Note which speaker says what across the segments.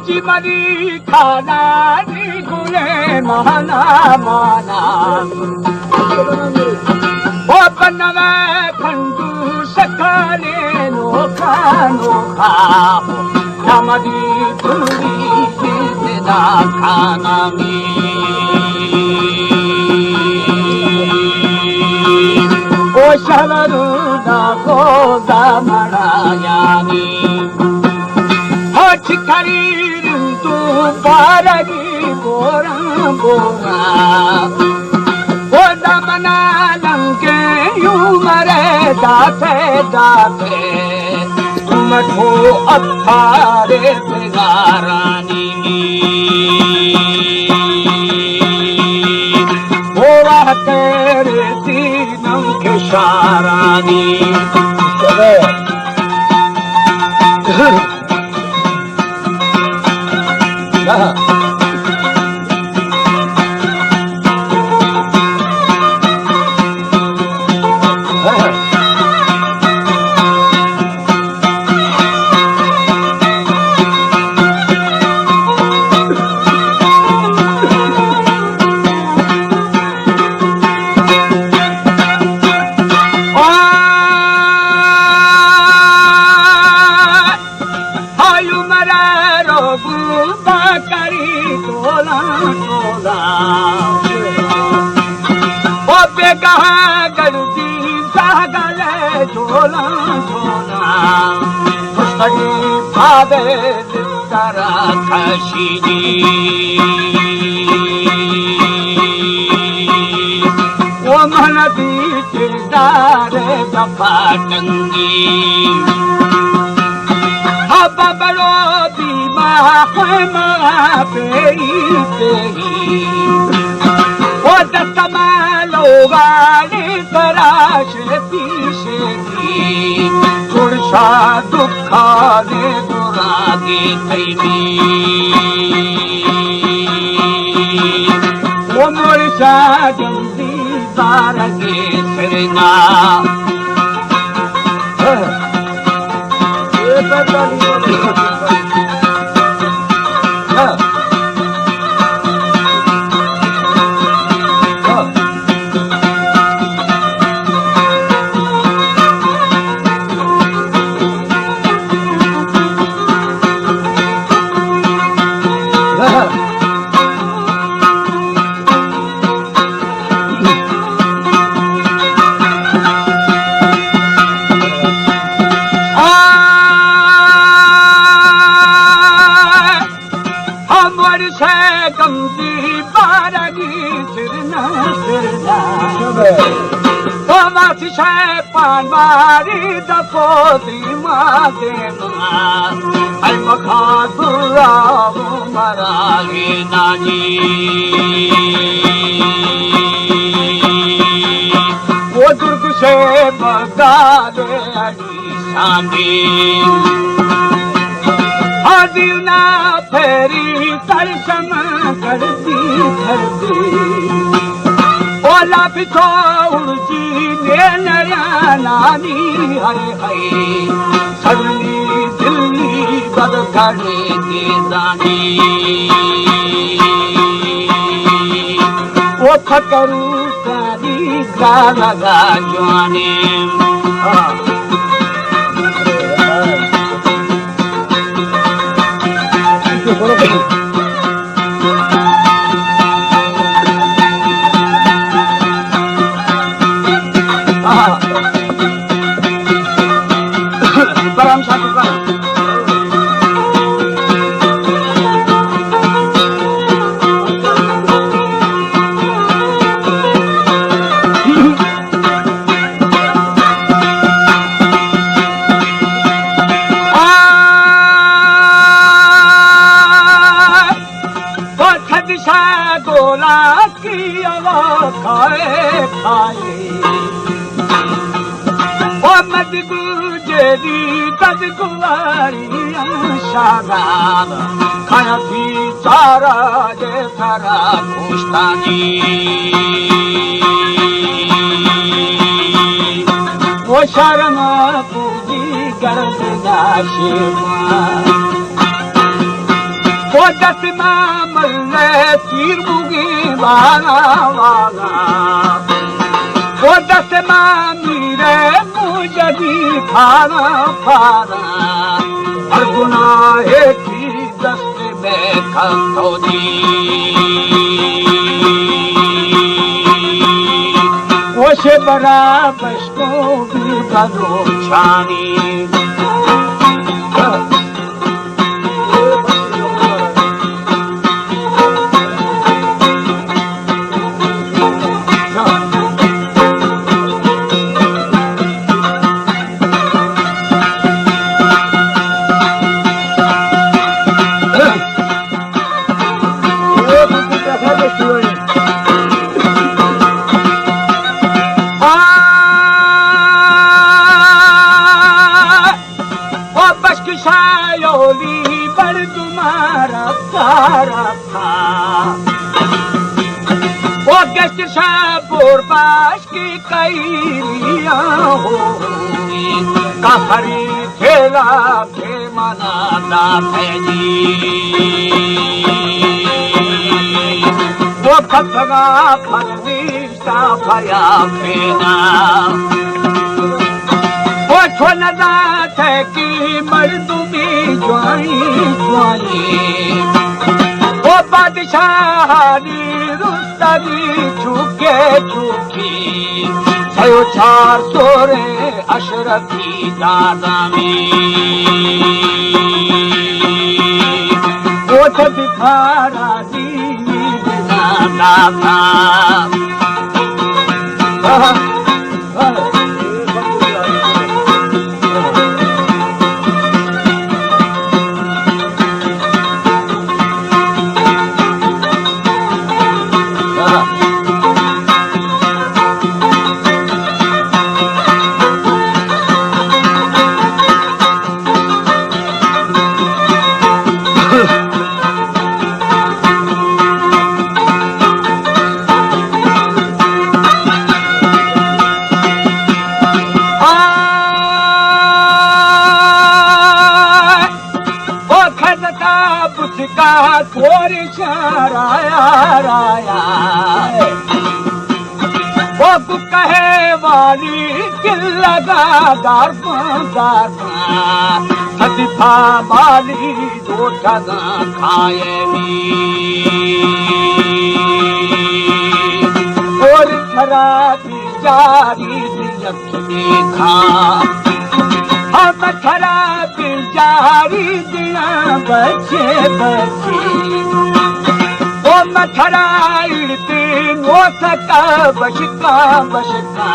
Speaker 1: जी मरी खाना नी गुले माना माना ओ बनवे खंडू सकाने नोखा नोखा नमदी पूरी जिंदा खाना में ओ शवरू ना को दामड़ायानी चिखरी तू पारगी बोरा बोरा ओ दमना लंके यू मरे दाते दाते तुम ठो अथारे बेगारानी ओ वाह तेरे दीनों के शारानी झोला झोला भावे तारा खशीजी वो मन बीचदारे दफाटंगी अब बड़ो बीमा है पेरी पेरी वो दस्तमा लोगाने तराश पीछे की तुड़सा दुखाने दुरागे थैनी वो मोरसा जल्दी बारगे सरना पानी दफो दीमा देना आई मखा दुरा मरागे नानी वो दुर्ग से बगा दे सानी आदिना फेरी तरसम करती करती ओला पिछो उड़ची नया नानी हरे हरे सगनी दिल्ली बद खड़े के दानी वो फकरू काली का लगा जाने Barang satu kan. गोला की आवाज़ खाए खाए मद गुजरी तद कुवारिया शागाब खाया थी चारा जे थारा खुशतानी वो शर्म पूजी गर्द दाशिमा दस मामल तीर मुगी वाला वाला वो दस मामीरे मुझे खाना पाना हर गुनाह की दस्त में खतौदी वो से बराबर को भी करो छानी शायोली बड़ तुम्हारा तारा था वो गेस्ट शाहपुर बाश की कैरिया हो काफरी ठेला के मनाता फैजी वो खतगा फरवीसा भया फेना वो छोलदा थे की मर्दुमी ज्वाई ज्वाई वो बादशाही रुस्तगी छुके छुकी सयो 400 अशरफी दादा में वो तो दिखारा दीनी दादा का थोड़ी शराया राया वो कहे वाली दिल लगा दार सदिफा माली दो ठगा खाए और खराबी जारी देखा हम खराबी जारी दिया बचे बचे वो मथराइती नो सका बशका बशका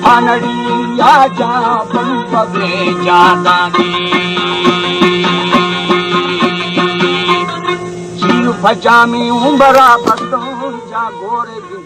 Speaker 1: पानड़ी आ जा बन पवे जादा जीव भजामी उमरा बंदो जा गोरे